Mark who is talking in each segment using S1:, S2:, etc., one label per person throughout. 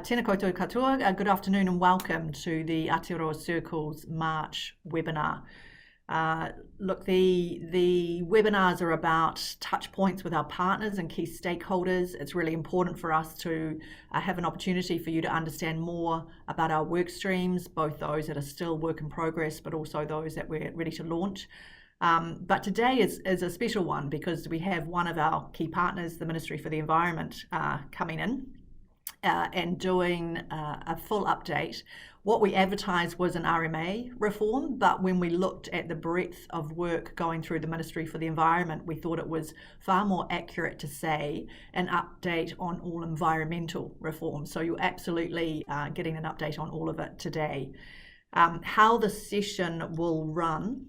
S1: Tēnā koutou katoa, good afternoon and welcome to the Aotearoa Circle's March webinar. Look, the webinars are about touch points with our partners and key stakeholders. It's really important for us to have an opportunity for you to understand more about our work streams, both those that are still work in progress, but also those that we're ready to launch. But today is a special one because we have one of our key partners, the Ministry for the Environment, coming in and doing a full update. What we advertised was an RMA reform, but when we looked at the breadth of work going through the Ministry for the Environment, we thought it was far more accurate to say an update on all environmental reforms. So you're absolutely getting an update on all of it today. How the session will run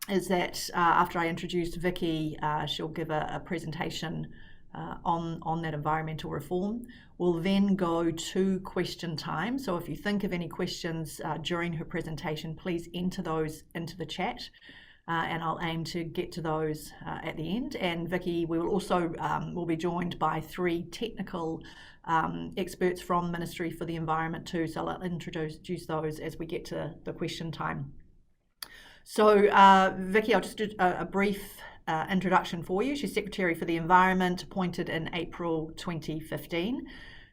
S1: is that after I introduce Vicky, she'll give a presentation on that environmental reform. We'll then go to question time. So if you think of any questions during her presentation, please enter those into the chat and I'll aim to get to those at the end. And Vicky, we will also will be joined by three technical experts from Ministry for the Environment too. So I'll introduce those as we get to the question time. So Vicky, I'll just do a brief introduction for you. She's Secretary for the Environment, appointed in April 2015.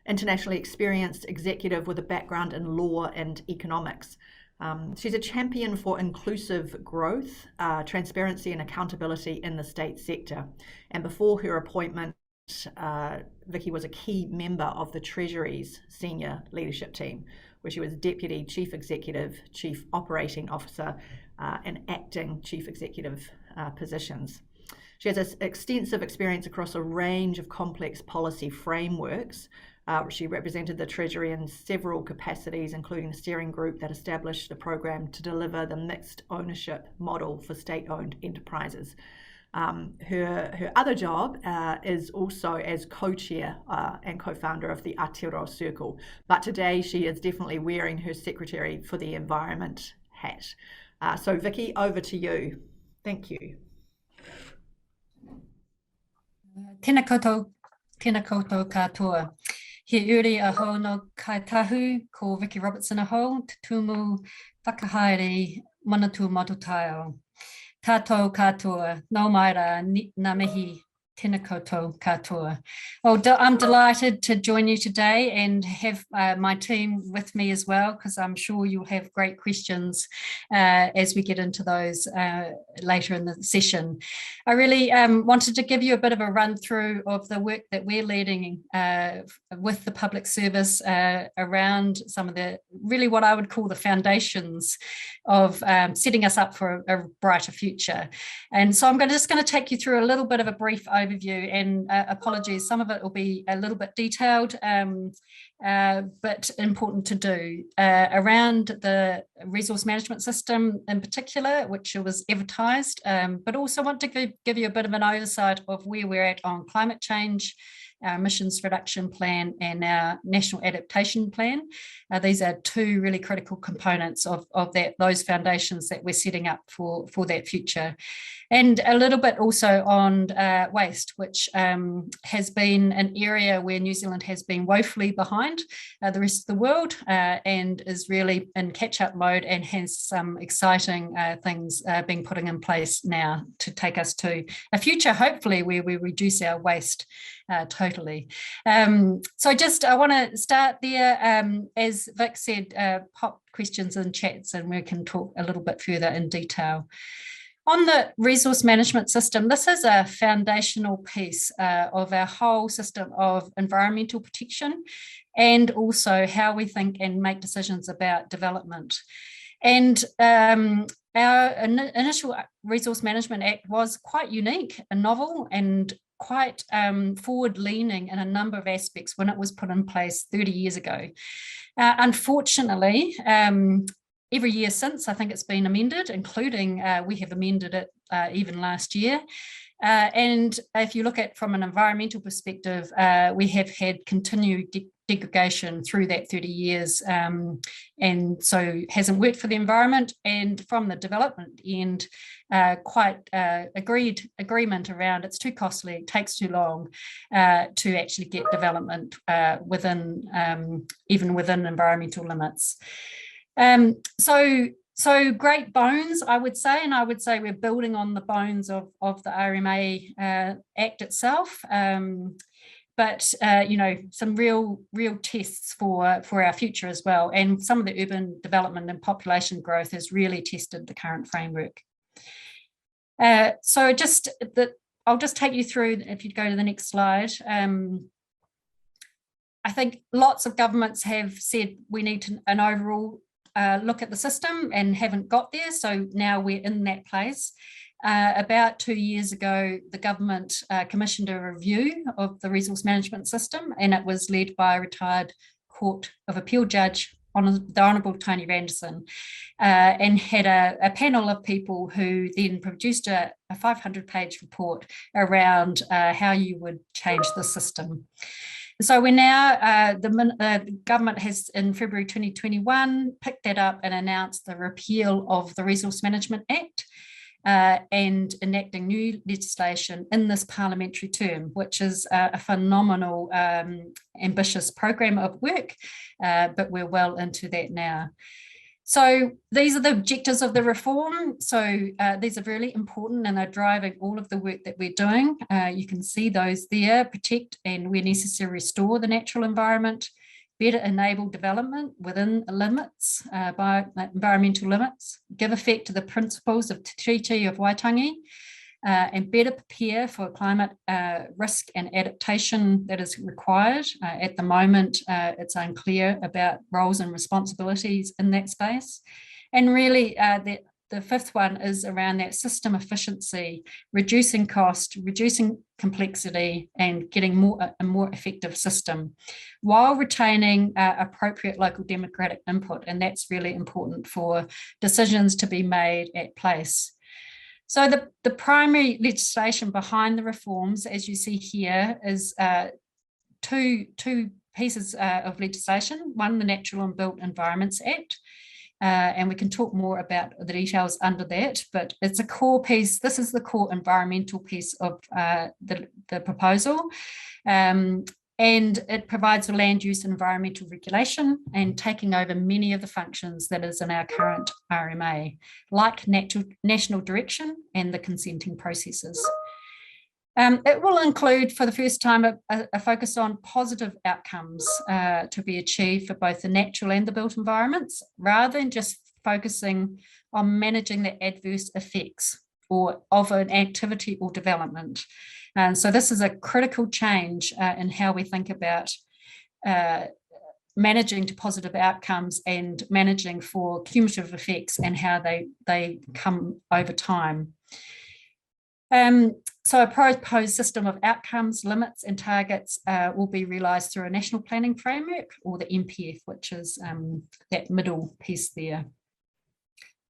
S1: Internationally experienced executive with a background in law and economics. She's a champion for inclusive growth, transparency and accountability in the state sector. And before her appointment, Vicky was a key member of the Treasury's senior leadership team, where she was Deputy Chief Executive, Chief Operating Officer, and Acting Chief Executive positions. She has extensive experience across a range of complex policy frameworks. She represented the Treasury in several capacities, including the steering group that established the program to deliver the mixed ownership model for state-owned enterprises. Her other job is also as co-chair and co-founder of the Aotearoa Circle, but today she is definitely wearing her Secretary for the Environment hat. So Vicky, over to you. Thank you.
S2: Tēnā koutou katoa. He uri aho no kaitahu ko Vicky Robertson aho, te tumu whakahaere manatu matotaio. Tātou katoa, no maira, ngā mihi, tēnā koutou katoa. Well, I'm delighted to join you today and have my team with me as well, because I'm sure you'll have great questions as we get into those later in the session. I really wanted to give you a bit of a run through of the work that we're leading with the public service around some of the, really what I would call the foundations of setting us up for a brighter future. And so I'm just going to take you through a little bit of a brief overview, and apologies, some of it will be a little bit detailed, but important to do around the resource management system in particular, which was advertised, but also want to give you a bit of an oversight of where we're at on climate change, our emissions reduction plan and our national adaptation plan. These are two really critical components of those foundations that we're setting up for that future. And a little bit also on waste, which has been an area where New Zealand has been woefully behind the rest of the world and is really in catch-up mode and has some exciting things being put in place now to take us to a future, hopefully, where we reduce our waste totally. So I want to start there. As Vic said, pop questions and chats and we can talk a little bit further in detail. On the resource management system, this is a foundational piece of our whole system of environmental protection and also how we think and make decisions about development. And our initial Resource Management Act was quite unique and novel and quite forward-leaning in a number of aspects when it was put in place 30 years ago. Unfortunately, every year since, I think it's been amended, including we have amended it even last year. And if you look at from an environmental perspective, we have had continued degradation through that 30 years, and so hasn't worked for the environment. And from the development end, quite agreement around it's too costly, it takes too long to actually get development even within environmental limits. So great bones, I would say, and I would say we're building on the bones of the RMA Act itself. But some real tests for our future as well, and some of the urban development and population growth has really tested the current framework. So I'll just take you through, if you'd go to the next slide. I think lots of governments have said we need an overall look at the system and haven't got there, so now we're in that place. About 2 years ago, the government commissioned a review of the resource management system, and it was led by a retired Court of Appeal judge, the Honourable Tony Randerson, and had a panel of people who then produced a 500-page report around how you would change the system. So we're now, the government has in February 2021 picked that up and announced the repeal of the Resource Management Act, and enacting new legislation in this parliamentary term, which is a phenomenal, ambitious program of work, but we're well into that now. So these are the objectives of the reform. So these are really important and are driving all of the work that we're doing. You can see those there: protect and where necessary restore the natural environment, better enable development within limits, by environmental limits, give effect to the principles of Te Treaty of Waitangi, and better prepare for climate risk and adaptation that is required. At the moment, it's unclear about roles and responsibilities in that space. And really, the fifth one is around that system efficiency, reducing cost, reducing complexity, and getting a more effective system while retaining appropriate local democratic input. And that's really important for decisions to be made at place. So the primary legislation behind the reforms, as you see here, is two pieces of legislation. One, the Natural and Built Environments Act, and we can talk more about the details under that, but it's a core piece. This is the core environmental piece of the proposal. And it provides a land use and environmental regulation and taking over many of the functions that is in our current RMA, like national direction and the consenting processes. It will include, for the first time, a focus on positive outcomes to be achieved for both the natural and the built environments, rather than just focusing on managing the adverse effects of an activity or development. And so this is a critical change in how we think about managing to positive outcomes and managing for cumulative effects and how they come over time. So a proposed system of outcomes, limits and targets will be realised through a national planning framework, or the NPF, which is that middle piece there.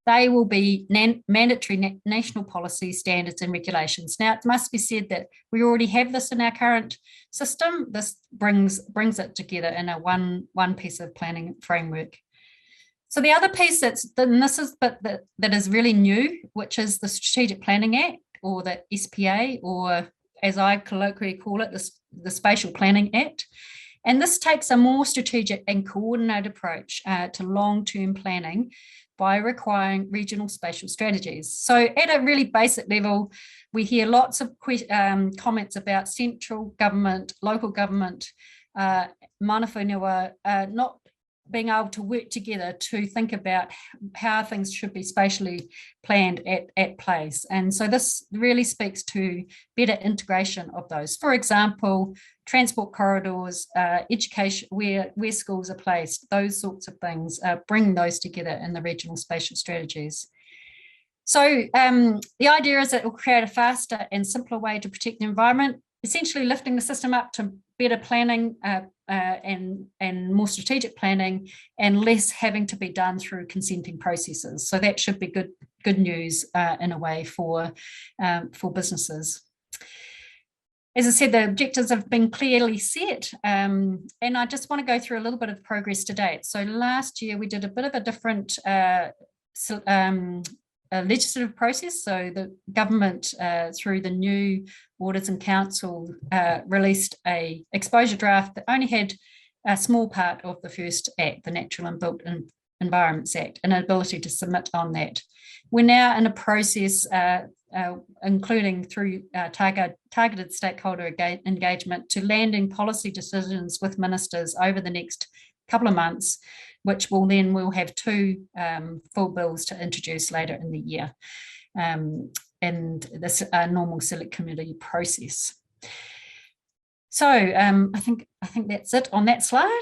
S2: They will be mandatory national policy standards and regulations. Now, it must be said that we already have this in our current system. This brings it together in a one piece of planning framework. So the other piece that is really new, which is the Strategic Planning Act, or the SPA, or as I colloquially call it, the Spatial Planning Act. And this takes a more strategic and coordinated approach to long-term planning by requiring regional spatial strategies. So at a really basic level, we hear lots of comments about central government, local government, mana whenua, not being able to work together to think about how things should be spatially planned at place. And so this really speaks to better integration of those. For example, transport corridors, education, where schools are placed, those sorts of things, bring those together in the regional spatial strategies. So the idea is that it will create a faster and simpler way to protect the environment, essentially lifting the system up to better planning and more strategic planning, and less having to be done through consenting processes. So that should be good news in a way for businesses. As I said, the objectives have been clearly set, and I just want to go through a little bit of progress to date. So last year we did a bit of a different legislative process. So the government, through the new Orders and Council, released a exposure draft that only had a small part of the first act, the Natural and Built Environments Act, and an ability to submit on that. We're now in a process, including through targeted stakeholder engagement, to landing policy decisions with ministers over the next couple of months, which we'll have two full bills to introduce later in the year, and this normal select committee process. So I think that's it on that slide.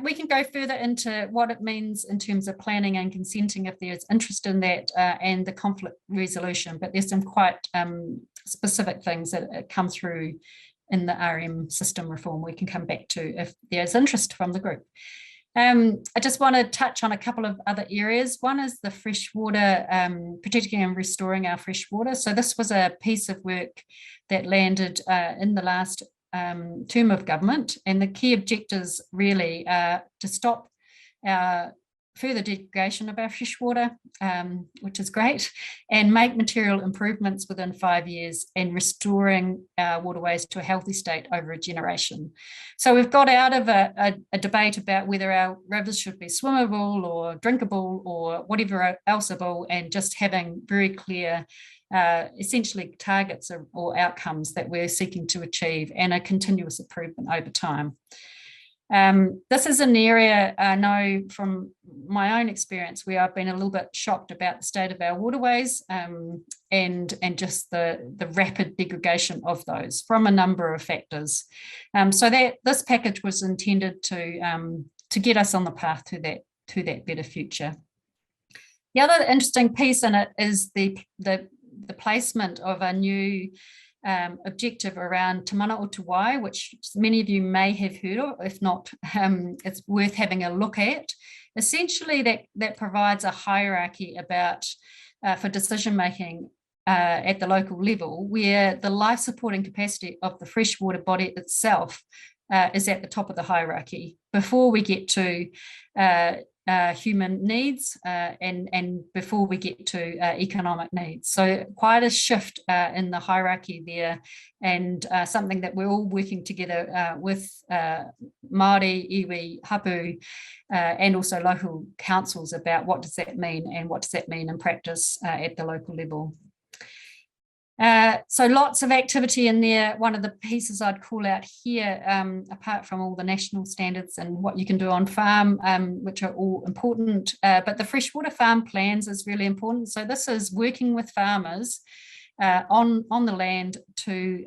S2: We can go further into what it means in terms of planning and consenting if there's interest in that, and the conflict resolution, but there's some quite specific things that come through in the RM system reform we can come back to if there's interest from the group. I just want to touch on a couple of other areas. One is the freshwater, protecting and restoring our freshwater. So this was a piece of work that landed in the last term of government, and the key objectives really are to stop further degradation of our freshwater, which is great, and make material improvements within 5 years and restoring our waterways to a healthy state over a generation. So we've got out of a debate about whether our rivers should be swimmable or drinkable or whatever elseable, and just having very clear essentially targets or outcomes that we're seeking to achieve, and a continuous improvement over time. This is an area I know from my own experience where I've been a little bit shocked about the state of our waterways, and just the rapid degradation of those from a number of factors. So that this package was intended to get us on the path to that better future. The other interesting piece in it is the placement of a new objective around Te Mana o Te Wai, which many of you may have heard of. If not, it's worth having a look at. Essentially, that provides a hierarchy about for decision making at the local level, where the life supporting capacity of the freshwater body itself is at the top of the hierarchy before we get to human needs, and before we get to economic needs. So quite a shift in the hierarchy there, and something that we're all working together with Māori, iwi, hapu, and also local councils about what does that mean, and what does that mean in practice at the local level. So lots of activity in there. One of the pieces I'd call out here, apart from all the national standards and what you can do on farm, which are all important, but the freshwater farm plans is really important. So this is working with farmers on the land to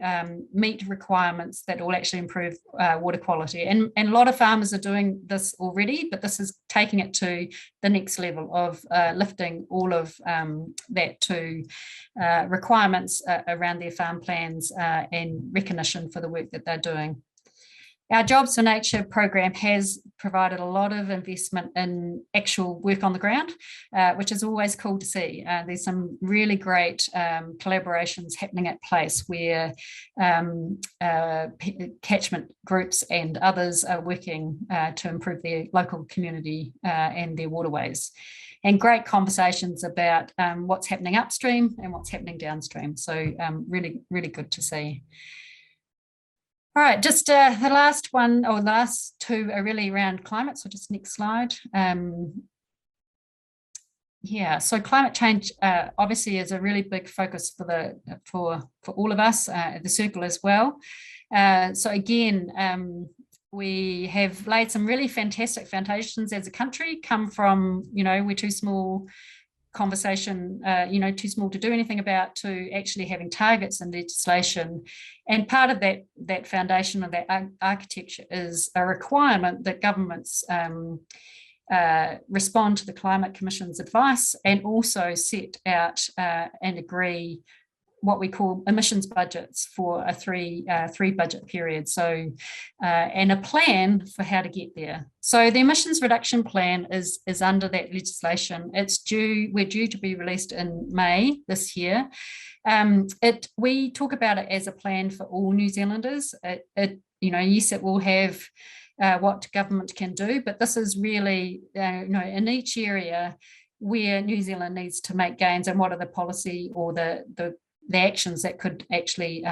S2: meet requirements that will actually improve water quality. And a lot of farmers are doing this already, but this is taking it to the next level of lifting all of that to requirements around their farm plans and recognition for the work that they're doing. Our Jobs for Nature program has provided a lot of investment in actual work on the ground, which is always cool to see. There's some really great collaborations happening at place where catchment groups and others are working to improve their local community and their waterways. And great conversations about what's happening upstream and what's happening downstream. So really, really good to see. All right, just the last one, or the last two are really around climate. So just next slide. Yeah, so climate change obviously is a really big focus for all of us at the Circle as well. So again, we have laid some really fantastic foundations as a country, come from, we're too small conversation, too small to do anything about, to actually having targets and legislation. And part of that foundation of that architecture is a requirement that governments respond to the Climate Commission's advice, and also set out and agree what we call emissions budgets for a three budget period. So, and a plan for how to get there. So the emissions reduction plan is under that legislation. We're due to be released in May this year. We talk about it as a plan for all New Zealanders. Yes, it will have what government can do, but this is really, in each area where New Zealand needs to make gains, and what are the policy or the actions that could actually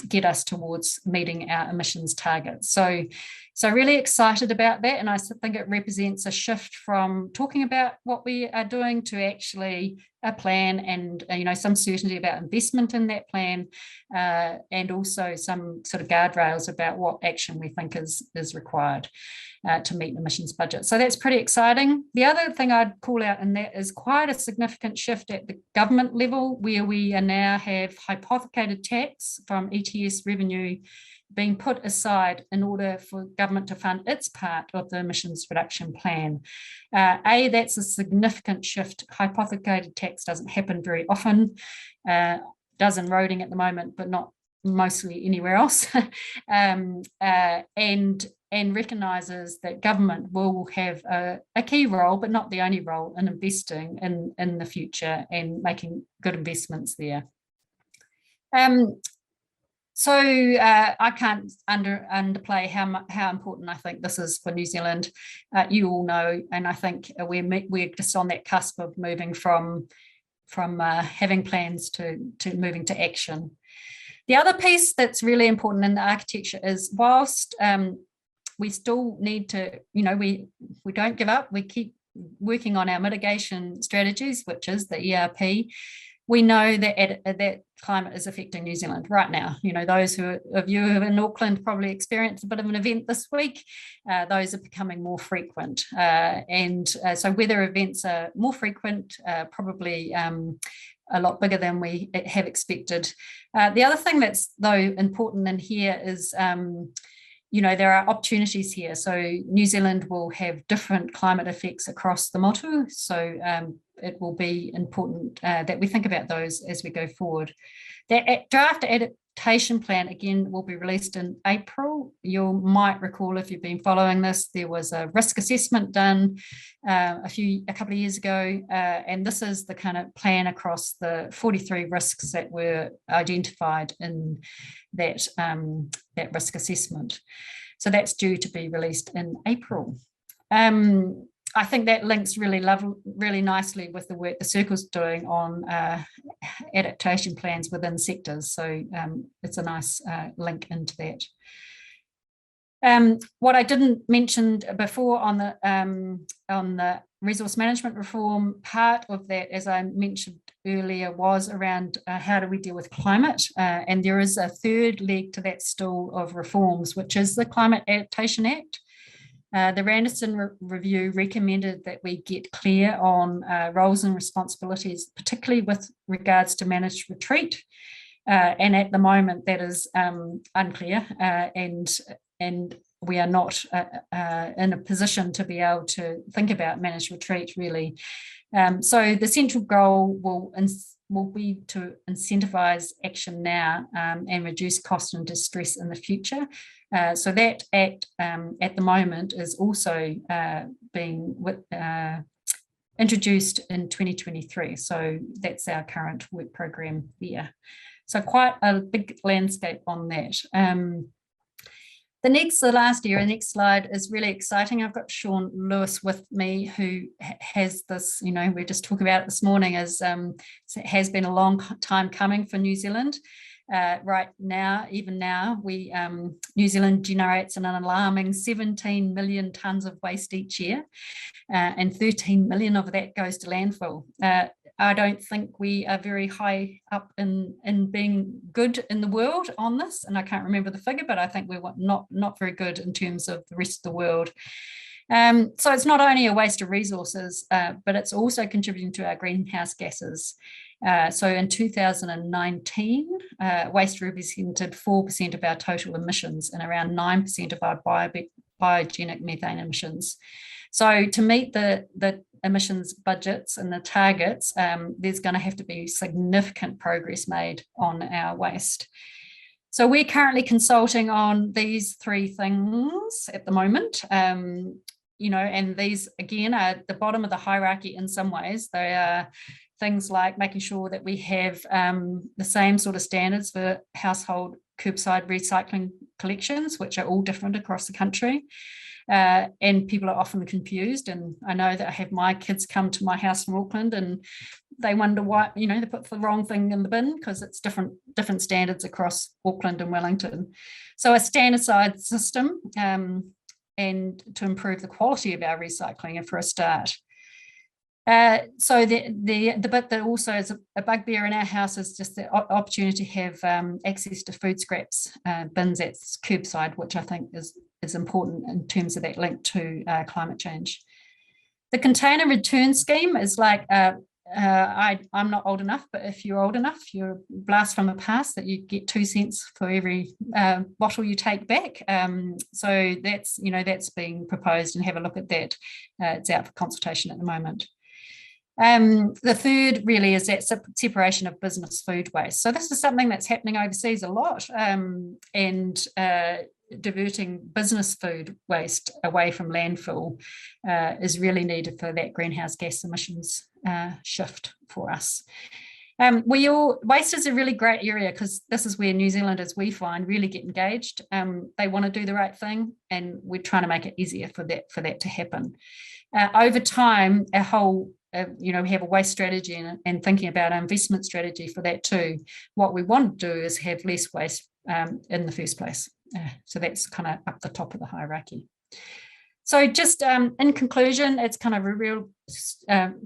S2: get us towards meeting our emissions targets. So really excited about that, and I think it represents a shift from talking about what we are doing to actually a plan, and some certainty about investment in that plan, and also some sort of guardrails about what action we think is required to meet the emissions budget. So that's pretty exciting. The other thing I'd call out in that is quite a significant shift at the government level, where we are now have hypothecated tax from ETS revenue being put aside in order for government to fund its part of the emissions reduction plan. That's a significant shift. Hypothecated tax doesn't happen very often, does in roading at the moment, but not mostly anywhere else. And recognises that government will have a key role, but not the only role, in investing in the future and making good investments there. So I can't underplay how important I think this is for New Zealand. You all know, and I think we're just on that cusp of moving from having plans to moving to action. The other piece that's really important in the architecture is, whilst we still need to, we don't give up. We keep working on our mitigation strategies, which is the ERP. We know that that climate is affecting New Zealand right now. Those of you who are in Auckland probably experienced a bit of an event this week. Those are becoming more frequent. So weather events are more frequent, probably a lot bigger than we have expected. The other thing that's, though, important in here is there are opportunities here. So New Zealand will have different climate effects across the motu. So it will be important that we think about those as we go forward. That draft adaptation plan, again, will be released in April. You might recall, if you've been following this, there was a risk assessment done a couple of years ago, and this is the kind of plan across the 43 risks that were identified in that risk assessment. So that's due to be released in April. I think that links really nicely with the work the Circle's doing on adaptation plans within sectors. So it's a nice link into that. What I didn't mention before on the resource management reform, part of that, as I mentioned earlier, was around how do we deal with climate, and there is a third leg to that stool of reforms, which is the Climate Adaptation Act. The Randerson Review recommended that we get clear on roles and responsibilities, particularly with regards to managed retreat, and at the moment that is unclear, and we are not in a position to be able to think about managed retreat, really. So the central goal will be to incentivise action now and reduce cost and distress in the future. So that act at the moment is also being introduced in 2023. So that's our current work program there. So quite a big landscape on that. The next slide is really exciting. I've got Sean Lewis with me, who has this, we were just talking about it this morning, as it has been a long time coming for New Zealand. Right now, even now, New Zealand generates an alarming 17 million tonnes of waste each year, and 13 million of that goes to landfill. I don't think we are very high up in being good in the world on this, and I can't remember the figure, but I think we're not very good in terms of the rest of the world. So it's not only a waste of resources, but it's also contributing to our greenhouse gases. So in 2019, waste represented 4% of our total emissions and around 9% of our biogenic methane emissions. So to meet the emissions budgets and the targets, there's going to have to be significant progress made on our waste. So we're currently consulting on these three things at the moment. And these, again, are at the bottom of the hierarchy in some ways. They are things like making sure that we have the same sort of standards for household curbside recycling collections, which are all different across the country. And people are often confused. And I know that I have my kids come to my house from Auckland and they wonder why, they put the wrong thing in the bin because it's different standards across Auckland and Wellington. So a standardized system and to improve the quality of our recycling for a start. So the bit that also is a bugbear in our house is just the opportunity to have access to food scraps bins at curbside, which I think is important in terms of that link to climate change. The container return scheme is like, I'm not old enough, but if you're old enough, you're a blast from the past that you get 2 cents for every bottle you take back. So that's being proposed, and have a look at that. It's out for consultation at the moment. The third really is that separation of business food waste. So this is something that's happening overseas a lot, and diverting business food waste away from landfill is really needed for that greenhouse gas emissions shift for us. Waste is a really great area because this is where New Zealanders, we find, really get engaged. They want to do the right thing, and we're trying to make it easier for that to happen. Over time, our whole we have a waste strategy and thinking about our investment strategy for that too. What we want to do is have less waste in the first place. So that's kind of up the top of the hierarchy. So just in conclusion, it's kind of a real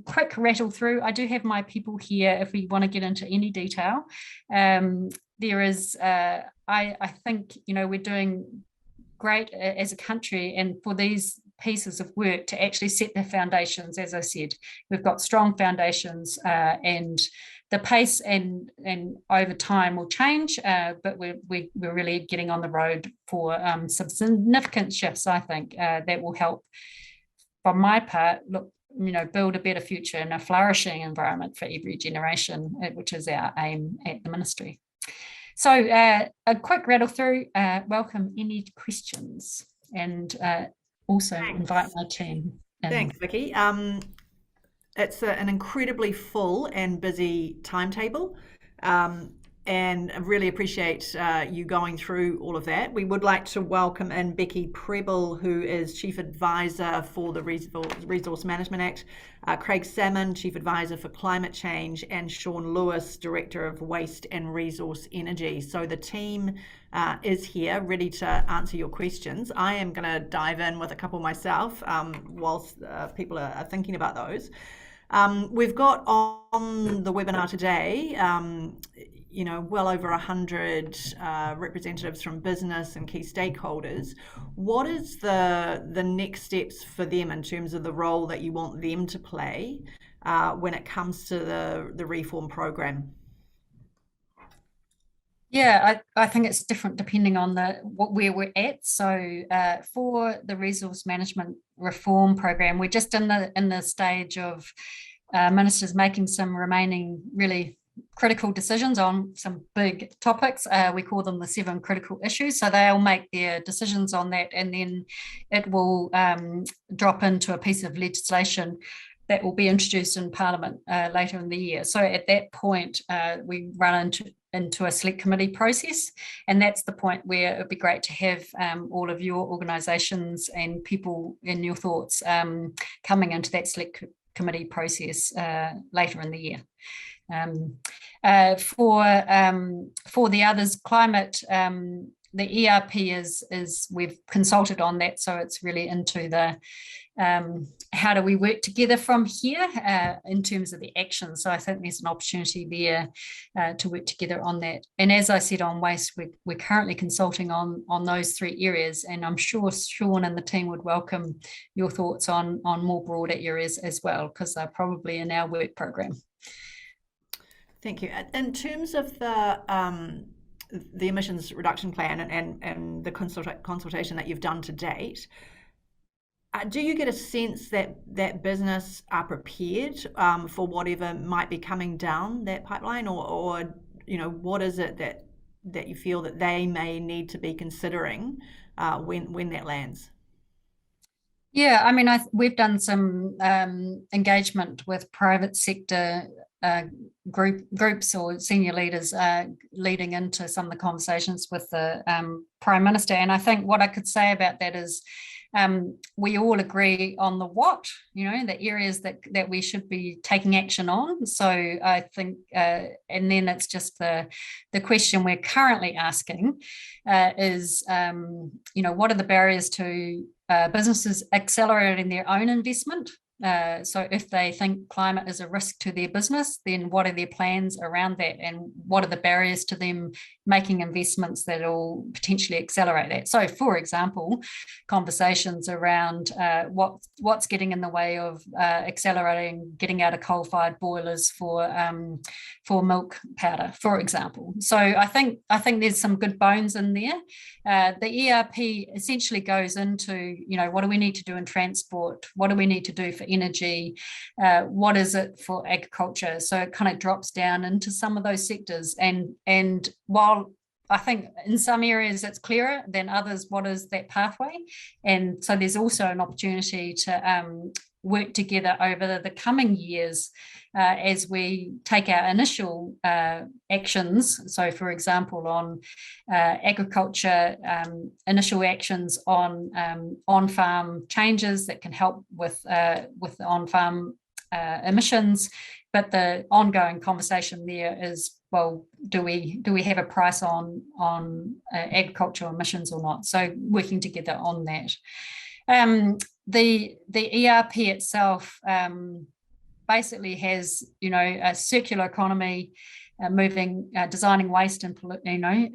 S2: quick rattle through. I do have my people here if we want to get into any detail. There is, I think, we're doing great as a country, and for these pieces of work to actually set the foundations. As I said, we've got strong foundations, and the pace and over time will change, but we're really getting on the road for some significant shifts, I think, that will help, from my part, build a better future and a flourishing environment for every generation, which is our aim at the ministry. So a quick rattle through. Welcome any questions, and also invite my team.
S1: Thanks, Vicky. It's an incredibly full and busy timetable, and I really appreciate you going through all of that. We would like to welcome in Becky Prebble, who is Chief Advisor for the Resource Management Act, Craig Salmon, Chief Advisor for Climate Change, and Sean Lewis, Director of Waste and Resource Energy. So the team is here ready to answer your questions. I am going to dive in with a couple myself whilst people are thinking about those. We've got on the webinar today, well over 100 representatives from business and key stakeholders. What is the next steps for them in terms of the role that you want them to play when it comes to the reform program?
S2: Yeah, I think it's different depending on where we're at. So for the resource management reform program, we're just in the stage of ministers making some remaining really critical decisions on some big topics. We call them the 7 critical issues. So they'll make their decisions on that, and then it will drop into a piece of legislation that will be introduced in Parliament later in the year. So at that point, we run into a select committee process, and that's the point where it would be great to have all of your organisations and people in your thoughts coming into that select committee process later in the year. For the others, climate, the ERP is we've consulted on that, so it's really into the how do we work together from here in terms of the action. So I think there's an opportunity there to work together on that. And as I said, on waste, we're currently consulting on those 3 areas, and I'm sure Sean and the team would welcome your thoughts on more broader areas as well, because they're probably in our work program.
S1: Thank you. In terms of the emissions reduction plan and the consultation that you've done to date, Do you get a sense that business are prepared for whatever might be coming down that pipeline, or what is it that you feel that they may need to be considering when that lands?
S2: Yeah, I mean, we've done some engagement with private sector uh, groups or senior leaders leading into some of the conversations with the Prime Minister. And I think what I could say about that is we all agree on the what, the areas that we should be taking action on. So I think, and then it's just the question we're currently asking is, what are the barriers to businesses accelerating their own investment? So if they think climate is a risk to their business, then what are their plans around that, and what are the barriers to them making investments that will potentially accelerate that? So, for example, conversations around what's getting in the way of accelerating getting out of coal-fired boilers for milk powder, for example. So I think there's some good bones in there. The ERP essentially goes into, what do we need to do in transport? What do we need to do for energy? What is it for agriculture? So it kind of drops down into some of those sectors. And while I think in some areas it's clearer than others, what is that pathway? And so there's also an opportunity to work together over the coming years as we take our initial actions. So, for example, on agriculture, initial actions on on-farm changes that can help with the on-farm emissions. But the ongoing conversation there is, well, do we have a price on agricultural emissions or not? So working together on that. The ERP itself basically has, a circular economy, designing waste and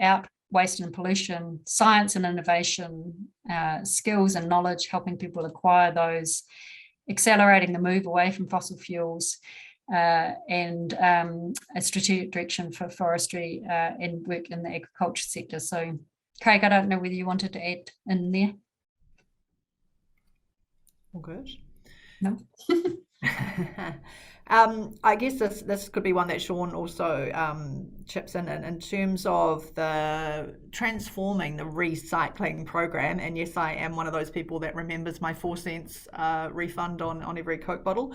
S2: out waste and pollution, science and innovation, skills and knowledge, helping people acquire those, accelerating the move away from fossil fuels, and a strategic direction for forestry and work in the agriculture sector. So, Craig, I don't know whether you wanted to add in there.
S1: All good.
S2: No.
S1: I guess this could be one that Sean also chips in terms of the transforming the recycling program. And yes, I am one of those people that remembers my 4 cents refund on every Coke bottle.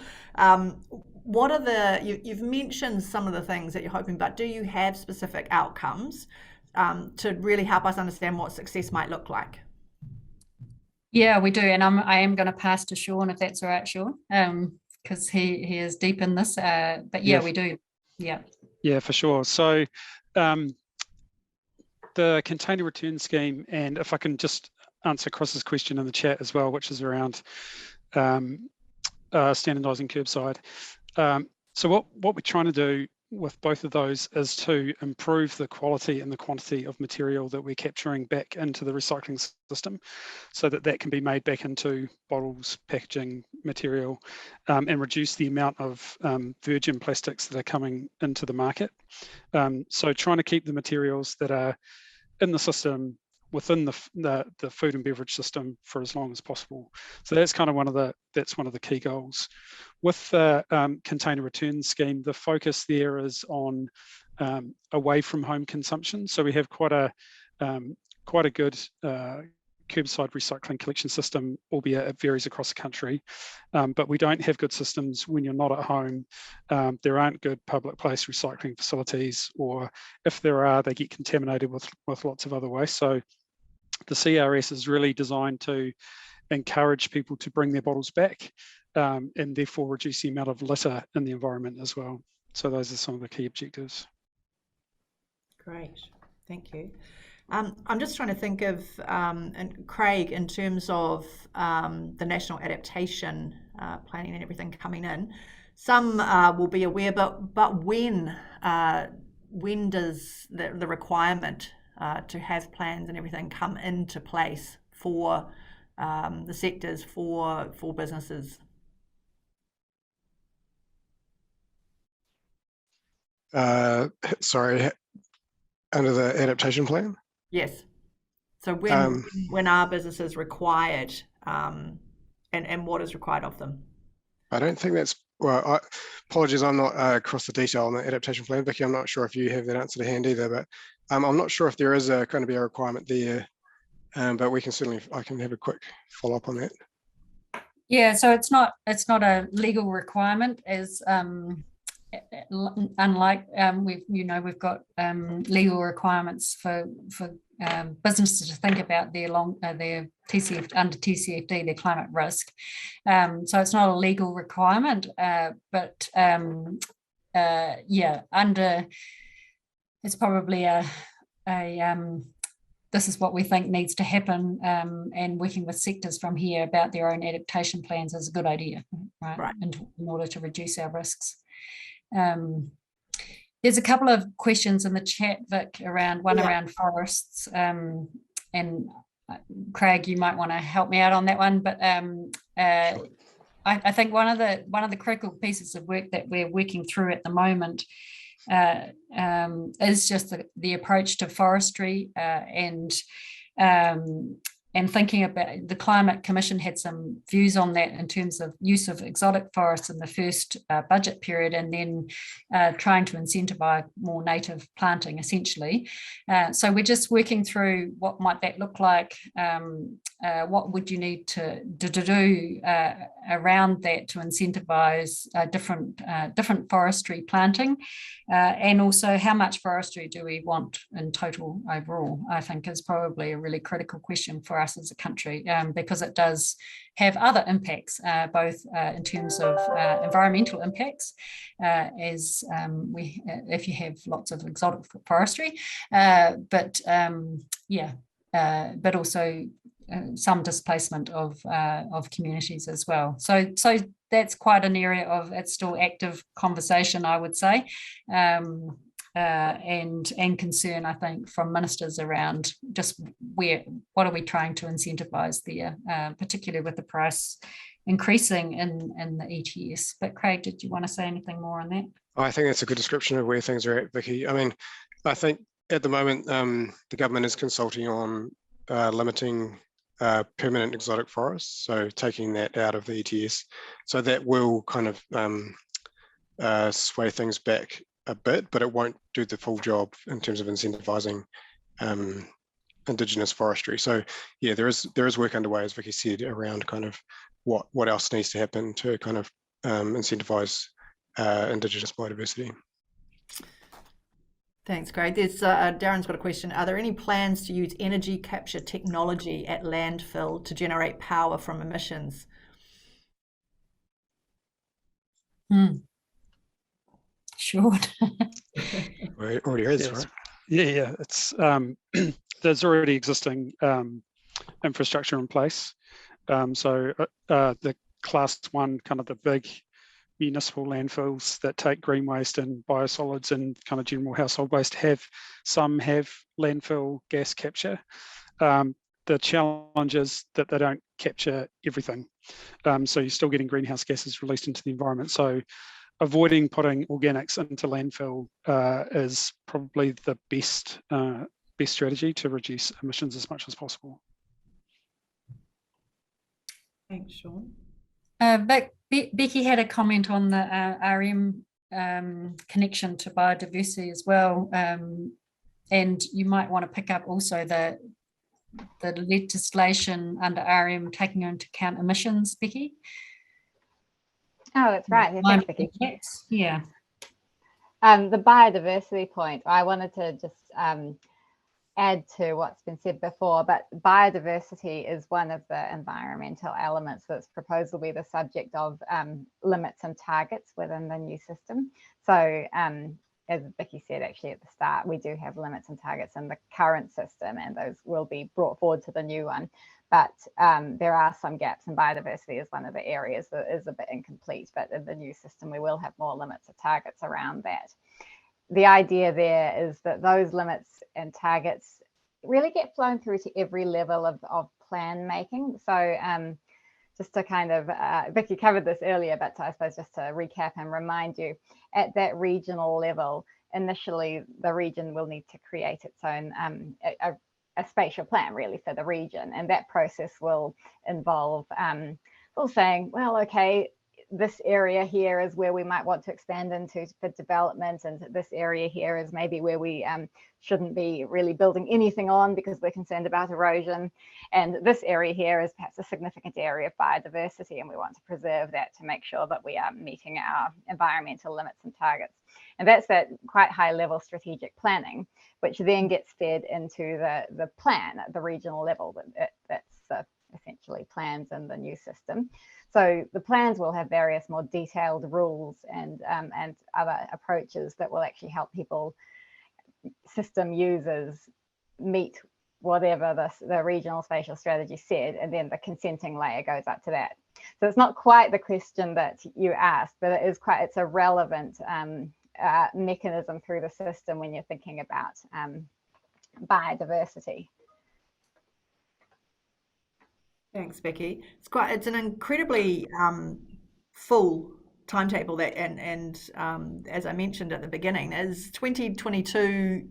S1: What are you've mentioned some of the things that you're hoping, but do you have specific outcomes to really help us understand what success might look like?
S2: Yeah, we do, and I am going to pass to Sean if that's all right, Sean, because he is deep in this. But yeah, we do.
S3: Yeah, for sure. So the container return scheme, and if I can just answer Chris's question in the chat as well, which is around standardising curbside. So what we're trying to do with both of those is to improve the quality and the quantity of material that we're capturing back into the recycling system, so that can be made back into bottles, packaging material, and reduce the amount of virgin plastics that are coming into the market. So trying to keep the materials that are in the system within the food and beverage system for as long as possible. So that's kind of one of the key goals. With the container return scheme, the focus there is on away from home consumption. So we have quite a good curbside recycling collection system, albeit it varies across the country. But we don't have good systems when you're not at home. There aren't good public place recycling facilities, or if there are, they get contaminated with lots of other waste. So the CRS is really designed to encourage people to bring their bottles back, and therefore reduce the amount of litter in the environment as well. So those are some of the key objectives.
S1: Great, thank you. I'm just trying to think of, and Craig, in terms of the national adaptation planning and everything coming in. Some will be aware, but when does the requirement to have plans and everything come into place for the sectors, for businesses?
S4: Sorry, under the adaptation plan?
S1: Yes. So when are businesses required and what is required of them?
S4: I don't think that's, well, apologies, I'm not across the detail on the adaptation plan. Vicky, I'm not sure if you have that answer to hand either, but I'm not sure if there is going to be a requirement there, but we can certainly, I can have a quick follow up on that.
S2: Yeah, so it's not a legal requirement, as unlike we've got legal requirements for businesses to think about their TCF under TCFD, their climate risk. So it's not a legal requirement, but under, it's probably this is what we think needs to happen, and working with sectors from here about their own adaptation plans is a good idea, right? In order to reduce our risks. There's a couple of questions in the chat, Vic, around forests, and Craig, you might want to help me out on that one. But I think one of the critical pieces of work that we're working through at the moment is just the approach to forestry, and thinking about the Climate Commission had some views on that in terms of use of exotic forests in the first budget period, and then trying to incentivize more native planting, essentially. So we're just working through what might that look like, what would you need to do around that to incentivize different forestry planting, and also how much forestry do we want in total overall, I think is probably a really critical question for us as a country, because it does have other impacts, both in terms of environmental impacts, if you have lots of exotic forestry, but also some displacement of communities as well. So that's quite an area of, it's still active conversation, I would say, and concern, I think, from ministers around just what are we trying to incentivize there, particularly with the price increasing in the ETS. But Craig, did you want to say anything more on that?
S4: I think that's a good description of where things are at, Vicky. I mean, I think at the moment, the government is consulting on limiting permanent exotic forests, so taking that out of the ETS. So that will kind of sway things back a bit, but it won't do the full job in terms of incentivizing Indigenous forestry. So yeah, there is work underway, as Vicky said, around kind of what else needs to happen to kind of incentivize Indigenous biodiversity.
S1: Thanks, Craig. There's Darren's got a question. Are there any plans to use energy capture technology at landfill to generate power from emissions?
S2: Sure.
S4: We already heard this, right?
S3: Yeah. It's there's already existing infrastructure in place. So the class 1, kind of the big municipal landfills that take green waste and biosolids and kind of general household waste have landfill gas capture. The challenge is that they don't capture everything. So you're still getting greenhouse gases released into the environment. So avoiding putting organics into landfill is probably the best strategy to reduce emissions as much as possible.
S1: Thanks, Sean.
S2: Becky had a comment on the RM connection to biodiversity as well, and you might want to pick up also the legislation under RM taking into account emissions, Becky.
S5: Oh, that's right. Thanks, Vicky.
S2: Yeah.
S5: The biodiversity point, I wanted to just add to what's been said before, but biodiversity is one of the environmental elements that's proposed to be the subject of limits and targets within the new system. So as Vicky said, actually at the start, we do have limits and targets in the current system, and those will be brought forward to the new one. But there are some gaps, and biodiversity is one of the areas that is a bit incomplete. But in the new system, we will have more limits and targets around that. The idea there is that those limits and targets really get flown through to every level of plan making. So just to kind of, Vicky covered this earlier, but I suppose just to recap and remind you, at that regional level, initially the region will need to create its own a spatial plan really for the region, and that process will involve all saying, well, okay, this area here is where we might want to expand into for development, and this area here is maybe where we shouldn't be really building anything on because we're concerned about erosion, and this area here is perhaps a significant area of biodiversity, and we want to preserve that to make sure that we are meeting our environmental limits and targets. And that's that quite high level strategic planning, which then gets fed into the plan at the regional level. That's essentially plans in the new system. So the plans will have various more detailed rules and other approaches that will actually help people, system users, meet whatever the regional spatial strategy said, and then the consenting layer goes up to that. So it's not quite the question that you asked, but it's a relevant mechanism through the system when you're thinking about biodiversity.
S1: Thanks, Vicky. It's an incredibly full timetable that, and as I mentioned at the beginning, is 2022.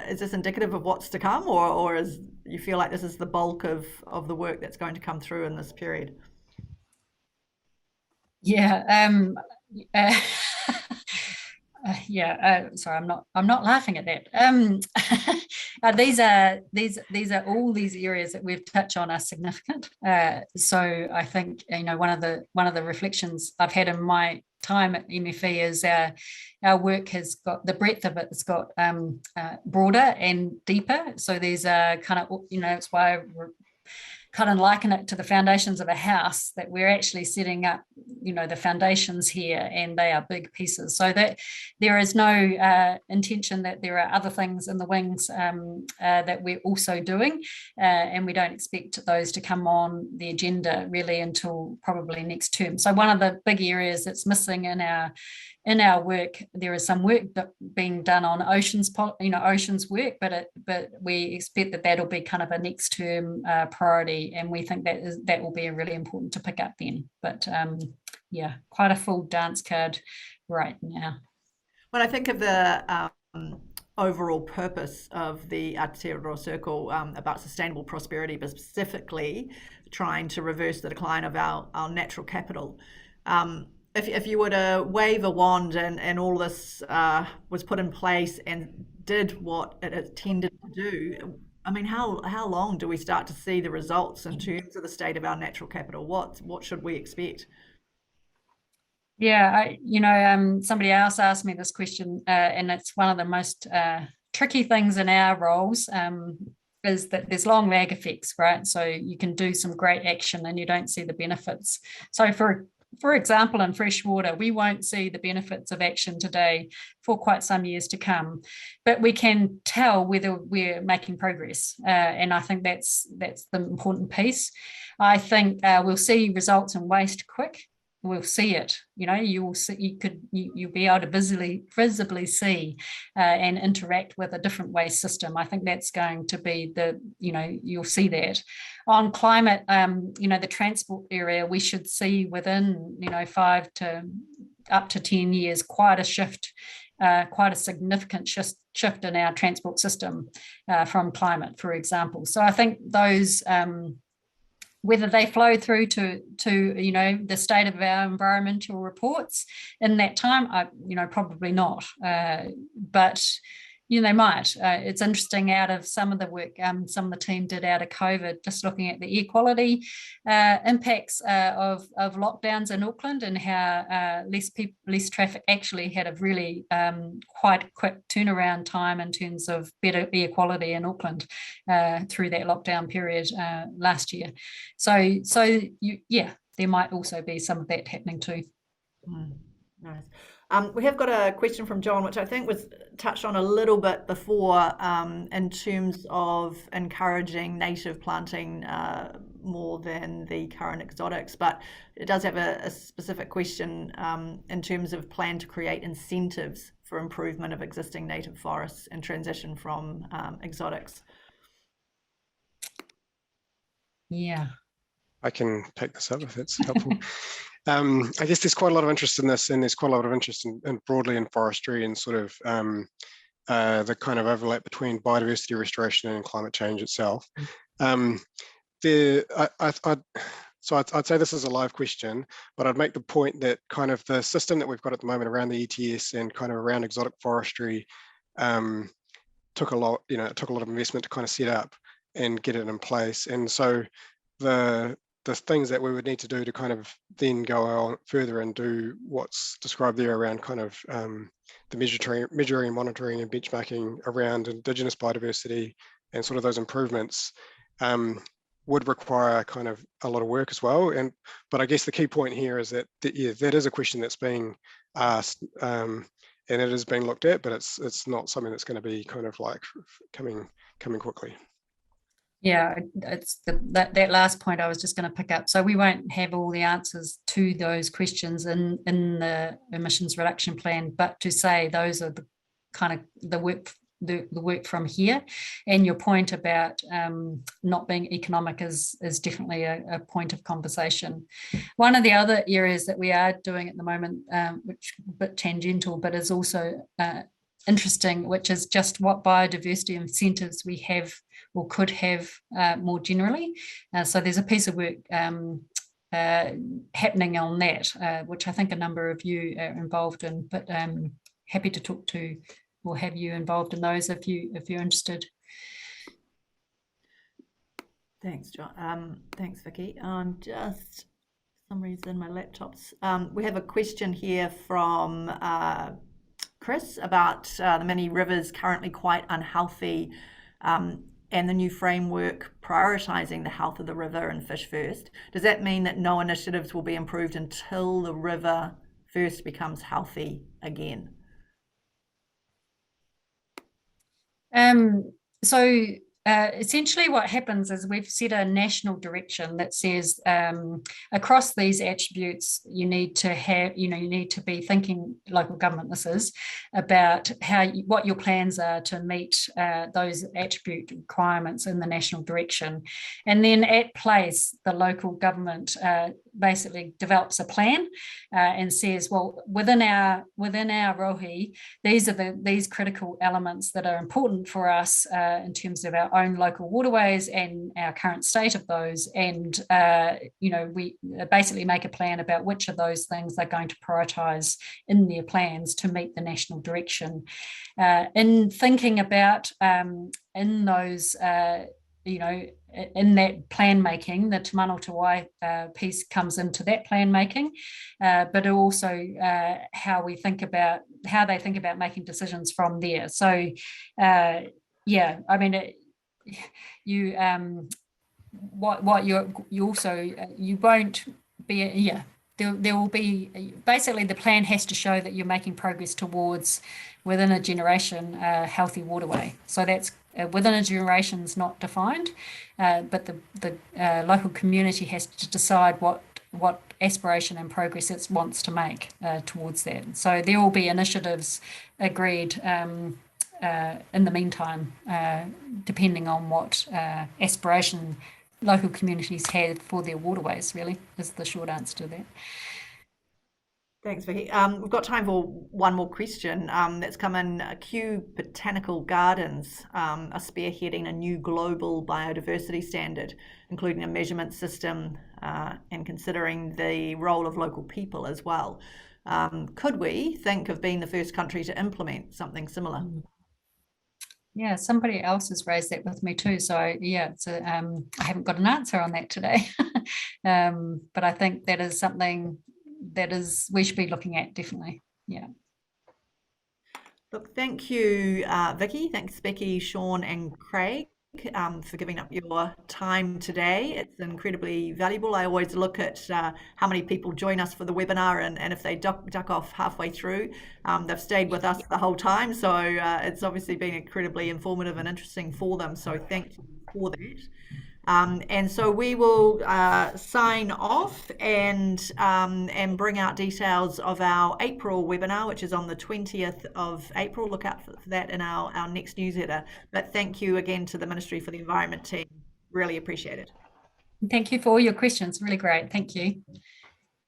S1: Is this indicative of what's to come, or is you feel like this is the bulk of the work that's going to come through in this period?
S2: Yeah. Sorry, I'm not laughing at that. These are all these areas that we've touched on are significant. So I think, one of the reflections I've had in my time at MFE is our work has got the breadth of it's got broader and deeper. So there's a kind of, it's why I kind of liken it to the foundations of a house, that we're actually setting up, the foundations here, and they are big pieces. So that there is no intention that there are other things in the wings that we're also doing, and we don't expect those to come on the agenda really until probably next term. So one of the big areas that's missing in our work, there is some work being done on oceans work, but we expect that that'll be kind of a next term priority, and we think that will be really important to pick up then. But quite a full dance card right now.
S1: When I think of the overall purpose of the Aotearoa Circle about sustainable prosperity, but specifically trying to reverse the decline of our natural capital. If you were to wave a wand and all this was put in place and did what it intended to do, I mean, how long do we start to see the results in terms of the state of our natural capital? What should we expect?
S2: Yeah, somebody else asked me this question, and it's one of the most tricky things in our roles. Is that there's long lag effects, right? So you can do some great action and you don't see the benefits. So for example, in freshwater, we won't see the benefits of action today for quite some years to come, but we can tell whether we're making progress. And I think that's the important piece. I think we'll see results in waste quick. We'll see it. You'll be able to visibly see and interact with a different waste system. I think that's going to be you'll see that. On climate, the transport area, we should see within 5 to up to 10 years quite a shift, quite a significant shift in our transport system from climate, for example. So I think those. Whether they flow through to the state of our environmental reports in that time, probably not. But they might. It's interesting, out of some of the work some of the team did out of COVID, just looking at the air quality impacts of lockdowns in Auckland, and how less traffic actually had a really quite quick turnaround time in terms of better air quality in Auckland through that lockdown period last year. So there might also be some of that happening too.
S1: Nice. We have got a question from John, which I think was touched on a little bit before, in terms of encouraging native planting more than the current exotics, but it does have a specific question in terms of plan to create incentives for improvement of existing native forests and transition from exotics.
S2: Yeah.
S4: I can pick this up if it's helpful. I guess there's quite a lot of interest in this, and there's quite a lot of interest in broadly in forestry and sort of the kind of overlap between biodiversity restoration and climate change itself. So I'd say this is a live question, but I'd make the point that kind of the system that we've got at the moment around the ETS and kind of around exotic forestry took a lot, it took a lot of investment to kind of set up and get it in place. And so the things that we would need to do to kind of then go on further and do what's described there around kind of the measuring, monitoring and benchmarking around Indigenous biodiversity and sort of those improvements would require kind of a lot of work as well. But I guess the key point here is that that is a question that's being asked and it is being looked at, but it's not something that's going to be kind of like coming quickly.
S2: Yeah, it's that last point I was just going to pick up. So we won't have all the answers to those questions in the emissions reduction plan, but to say those are the kind of the work from here. And your point about not being economic is definitely a point of conversation. One of the other areas that we are doing at the moment, which is a bit tangential, but is also interesting, which is just what biodiversity incentives we have or could have more generally. So there's a piece of work happening on that, which I think a number of you are involved in, but happy to talk to or have you involved in those if you're interested.
S1: Thanks, John. Thanks, Vicky. Just for some reason my laptop's. We have a question here from Chris about the many rivers currently quite unhealthy, and the new framework prioritising the health of the river and fish first. Does that mean that no initiatives will be improved until the river first becomes healthy again?
S2: So essentially what happens is we've set a national direction that says across these attributes you need to have, you need to be thinking, local government this is, about what your plans are to meet those attribute requirements in the national direction. And then at place, the local government basically develops a plan and says, well, within our rohi, these are these critical elements that are important for us in terms of our own local waterways and our current state of those. And we basically make a plan about which of those things they're going to prioritise in their plans to meet the national direction. In thinking about in those in that plan making, the Te Mano Te Wai piece comes into that plan making, but also how they think about making decisions from there. So, I mean, you won't be there will be basically the plan has to show that you're making progress towards within a generation healthy waterway. So that's within a generation is not defined, but the local community has to decide what aspiration and progress it wants to make towards that. So there will be initiatives agreed in the meantime, depending on what aspiration local communities have for their waterways, really, is the short answer to that.
S1: Thanks, Vicky. We've got time for one more question that's come in. Kew Botanical Gardens are spearheading a new global biodiversity standard, including a measurement system and considering the role of local people as well. Could we think of being the first country to implement something similar?
S2: Yeah, somebody else has raised that with me too. So I haven't got an answer on that today, but I think that is something that we should be looking at, definitely. Yeah.
S1: Look, thank you, Vicky. Thanks, Becky, Sean, and Craig, for giving up your time today. It's incredibly valuable. I always look at how many people join us for the webinar, and if they duck off halfway through, they've stayed with us the whole time. So it's obviously been incredibly informative and interesting for them. So thank you for that. And so we will sign off and bring out details of our April webinar, which is on the 20th of April. Look out for that in our next newsletter. But thank you again to the Ministry for the Environment team. Really appreciate it.
S2: Thank you for all your questions. Really great. Thank you.